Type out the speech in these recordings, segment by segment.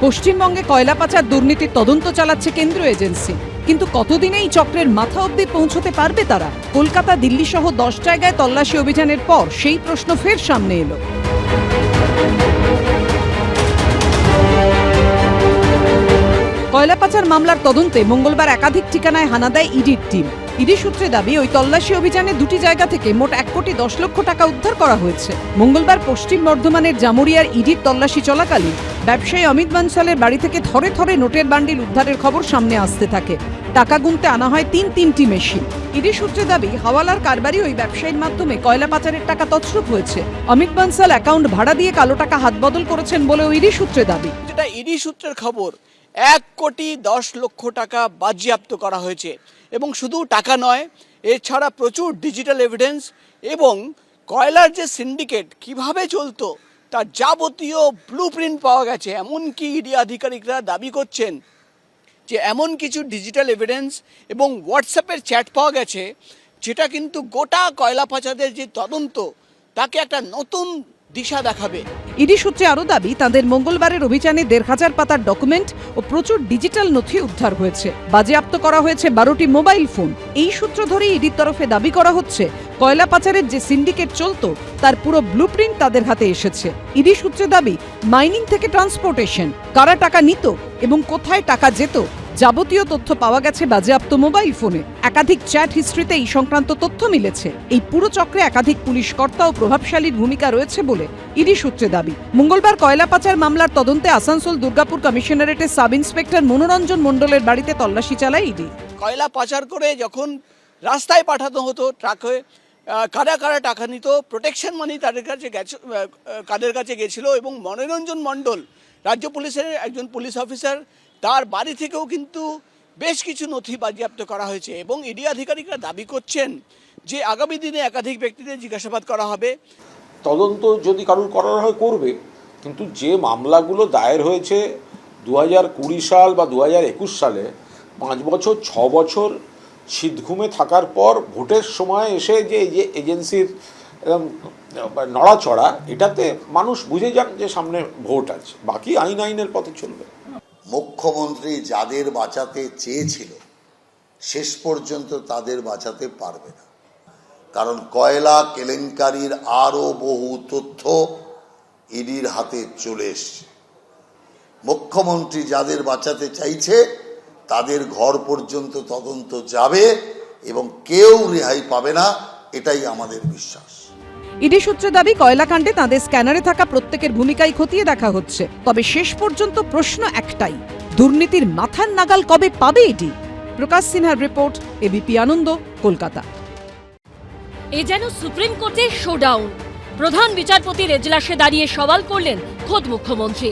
পশ্চিমবঙ্গে কয়লা পাচার দুর্নীতির তদন্ত চালাচ্ছে কেন্দ্রীয় এজেন্সি, কিন্তু কতদিনে এই চক্রের মাথা অবধি পৌঁছতে পারবে তারা? কলকাতা, দিল্লি সহ 10 জায়গায় তল্লাশি অভিযানের পর সেই প্রশ্ন ফের সামনে এলো। কয়লা পাচার মামলার তদন্তে মঙ্গলবার একাধিক ঠিকানায় হানা দেয় ইডির টিম। ইডি সূত্রে দাবি, ওই তল্লাশি অভিযানে 2টি জায়গা থেকে মোট 1,10,00,000 টাকা উদ্ধার করা হয়েছে। মঙ্গলবার পশ্চিম বর্ধমানের জামুরিয়ার ইডির তল্লাশি চলাকালীন ব্যবসায়ী অমিত বানসালের বাড়ি থেকে থরে থরে নোটের বান্ডিল উদ্ধারের খবর সামনে আসতে থাকে। টাকা গুনতে আনা হয় তিনটি মেশিন। ইডি সূত্রে দাবি, হাওয়ালার কারবারি ওই ব্যবসায়ীর মাধ্যমে কয়লা পাচারের টাকা তছরূপ হয়েছে। অমিত বানসাল অ্যাকাউন্ট ভাড়া দিয়ে কালো টাকা হাত বদল করেছেন বলেও ইডি সূত্রে দাবি। যেটা ইডি সূত্রের খবর, 1,10,00,000 টাকা বাজেয়াপ্ত করা হয়েছে। এবং শুধু টাকা নয়, এছাড়া প্রচুর ডিজিটাল এভিডেন্স এবং কয়লার যে সিন্ডিকেট কিভাবে চলতো তার যাবতীয় ব্লুপ্রিন্ট পাওয়া গেছে। এমনকি ইডি আধিকারিকরা দাবি করছেন যে এমন কিছু ডিজিটাল এভিডেন্স এবং হোয়াটসঅ্যাপের চ্যাট পাওয়া গেছে, যেটা কিন্তু গোটা কয়লা পাচারের যে তদন্ত তাকে একটা নতুন দিশা দেখাবে। ইডি সূত্রে আরও দাবি, তাদের মঙ্গলবারের অভিযানে 1,500 পাতার ডকুমেন্ট ও প্রচুর ডিজিটাল নথি উদ্ধার হয়েছে। বাজেয়াপ্ত করা হয়েছে 12টি মোবাইল ফোন। এই সূত্র ধরে ইডির তরফে দাবি করা হচ্ছে, কয়লা পাচারের যে সিন্ডিকেট চলতো তার পুরো ব্লুপ্রিন্ট তাদের হাতে এসেছে। ইডি সূত্রে দাবি, মাইনিং থেকে ট্রান্সপোর্টেশন, কারা টাকা নিত এবং কোথায় টাকা যেত, যাবতীয় তথ্য পাওয়া গেছে বাজেয়াপ্ত মোবাইল ফোনে। একাধিক চ্যাট হিস্ট্রিতে এই সংক্রান্ত তথ্য মিলেছে। এই পুরো চক্রে একাধিক পুলিশ কর্তা ও প্রভাবশালীর ভূমিকা রয়েছে বলে ইডি সূত্রে দাবি। মঙ্গলবার কয়লা পাচার মামলার তদন্তে আসানসোল দুর্গাপুর কমিশনারেটের সাব ইন্সপেক্টর মনোরঞ্জন মণ্ডলের বাড়িতে তল্লাশি চালায় ইডি। কয়লা পাচার করে যখন রাস্তায় পাঠানো হতো ট্রাকে, কারা কারা টাকা নিত, প্রোটেকশন মানি কাদের কাছে গেছিল, এবং মনোরঞ্জন মণ্ডল রাজ্য পুলিশের একজন পুলিশ অফিসার, তার বাড়ি থেকেও কিন্তু বেশ কিছু নথি বাজেয়াপ্ত করা হয়েছে। এবং ইডি আধিকারিকরা দাবি করছেন যে আগামী দিনে একাধিক ব্যক্তিদের জিজ্ঞাসাবাদ করা হবে। তদন্ত যদি কারোর করার হয় করবে, কিন্তু যে মামলাগুলো দায়ের হয়েছে 2020 সাল বা 2021 সালে, 5 বছর 6 বছর শীতঘুমে থাকার পর ভোটের সময় এসে যে এজেন্সির নড়াচড়া, এটাতে মানুষ বুঝে যান যে সামনে ভোট আছে, বাকি আইনের পথে চলবে। মুখ্যমন্ত্রী যাদের বাঁচাতে চেয়েছিল শেষ পর্যন্ত তাদের বাঁচাতে পারবে না, কারণ কয়লা কেলেঙ্কারির আরও বহু তথ্য ইডির হাতে চলে এসছে। মুখ্যমন্ত্রী যাদের বাঁচাতে চাইছে তাদের ঘর পর্যন্ত তদন্ত যাবে এবং কেউ রেহাই পাবে না, এটাই আমাদের বিশ্বাস। ইডি সূত্রে দাবি, কয়লাকাণ্ডে তাদের স্ক্যানারে থাকা প্রত্যেকের ভূমিকাই খতিয়ে দেখা হচ্ছে। তবে শেষ পর্যন্ত প্রশ্ন একটাই, দুর্নীতির মাথার নাগাল কবে পাবে ইডি? প্রকাশ সিনহার রিপোর্ট, এবিপি আনন্দ, কলকাতা। এ যেন সুপ্রিম কোর্টের শোডাউন। প্রধান বিচারপতির এজলাসে দাঁড়িয়ে সওয়াল করলেন খোদ মুখ্যমন্ত্রী।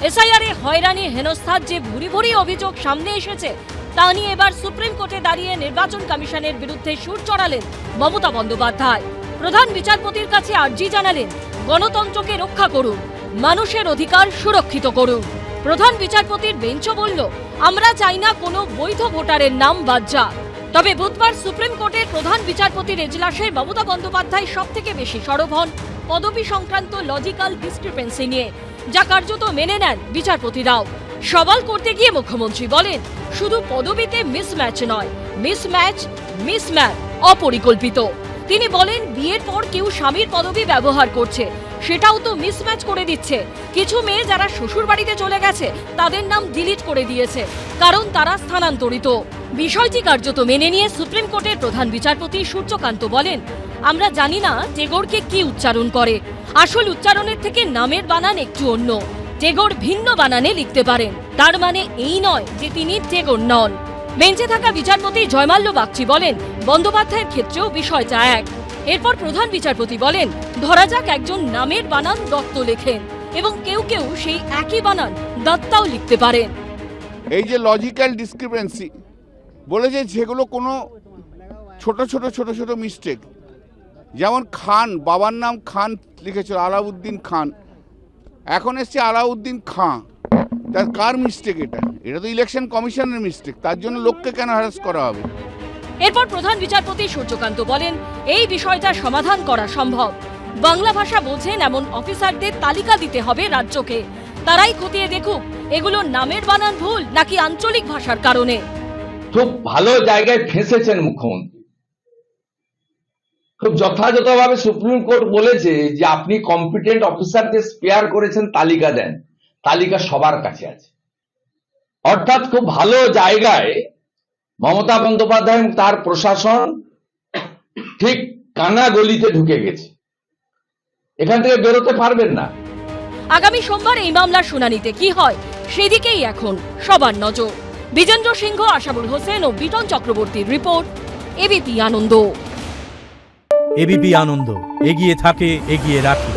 এসআইআরে হয়রানি হেনস্থার যে ভুরি ভুরি অভিযোগ সামনে এসেছে, তা নিয়ে এবার সুপ্রিম কোর্টে দাঁড়িয়ে নির্বাচন কমিশনের বিরুদ্ধে সুর চড়ালেন মমতা বন্দ্যোপাধ্যায়। প্রধান বিচারপতির কাছে আর্জি জানালেন, গণতন্ত্রকে রক্ষা করুন, মানুষের অধিকার সুরক্ষিত করুন। প্রধান বিচারপতির বেঞ্চও বলল, আমরা চাই না কোনো বৈধ ভোটারের নাম বাদ যাক। তবে বুধবার সুপ্রিম কোর্টের প্রধান বিচারপতির এজলাসে মমতা বন্দ্যোপাধ্যায় সব থেকে বেশি সরব হন পদবি সংক্রান্ত লজিক্যাল ডিসক্রিপেন্সি নিয়ে, যা কার্যত মেনে নেন বিচারপতিরাও। সওয়াল করতে গিয়ে মুখ্যমন্ত্রী বলেন, শুধু পদবিতে মিসম্যাচ নয়, মিসম্যাচ অপরিকল্পিত। তিনি বলেন, বিয়ের পর কেউ স্বামীর পদবি ব্যবহার করছে, সেটাও তো মিসম্যাচ করে দিচ্ছে। কিছু মেয়ে যারা শ্বশুর বাড়িতে চলে গেছে তাদের নাম ডিলিট করে দিয়েছে, কারণ তারা স্থানান্তরিত। বিষয়টি কার্যত মেনে নিয়ে সুপ্রিম কোর্টের প্রধান বিচারপতি সূর্যকান্ত বলেন, আমরা জানি না টেগোরকে কি উচ্চারণ করে, আসল উচ্চারণের থেকে নামের বানান একটু অন্য। টেগোর ভিন্ন বানানে লিখতে পারেন, তার মানে এই নয় যে তিনি টেগোর নন। বেঞ্চে থাকা বিচারপতি জয়মাল্য বাগচি বলেন, বন্দ্যোপাধ্যায়ের ক্ষেত্রেও বিষয়টা এক। এরপর প্রধান বিচারপতি বলেন, ধরা যাক একজন নামের বানান দত্ত লেখেন এবং কেউ কেউ সেই একই বানান দত্তাও লিখতে পারেন। এই যে লজিক্যাল ডিসক্রিপেন্সি বলেছে, যেগুলো কোনো ছোট ছোট মিস্টেক, যেমন খান, বাবার নাম খান লিখেছিল আলাউদ্দিন খান, এখন এসছে আলাউদ্দিন খাঁ। তার কার মিস্টেক? এটা তো ইলেকশন কমিশনের মিস্টেক, তার জন্য লোককে কেন হ্যারাস করা হবে? এরপর প্রধান বিচারপতি সূর্যকান্ত বলেন, এই বিষয়টা সমাধান করা সম্ভব। বাংলা ভাষা বোঝেন এমন অফিসারদের তালিকা দিতে হবে রাজ্যকে, তারাই খতিয়ে দেখুক এগুলো নামের বানান ভুল নাকি আঞ্চলিক ভাষার কারণে। খুব ভালো জায়গায় ফেঁসেছেন মুখ্যমন্ত্রী। খুব যথাযথভাবে সুপ্রিম কোর্ট বলেছে যে আপনি কম্পিটেন্ট অফিসারকে স্পেয়ার করেছেন, তালিকা দেন, তালিকা সবার কাছে আছে। অর্থাৎ খুব ভালো জায়গায় মমতা বন্দ্যোপাধ্যায় এবং তার প্রশাসন ঠিক কানা গলিতে ঢুকে গেছে, এখান থেকে বেরোতে পারবেন না। আগামী সোমবার এই মামলার শুনানিতে কি হয় সেদিকেই এখন সবার নজর। বিজেন্দ্র সিংহ, আশাবুল হোসেন ও বিটন চক্রবর্তীর রিপোর্ট, এবিপি আনন্দ। এবিপি আনন্দ, এগিয়ে থাকে, এগিয়ে রাখে।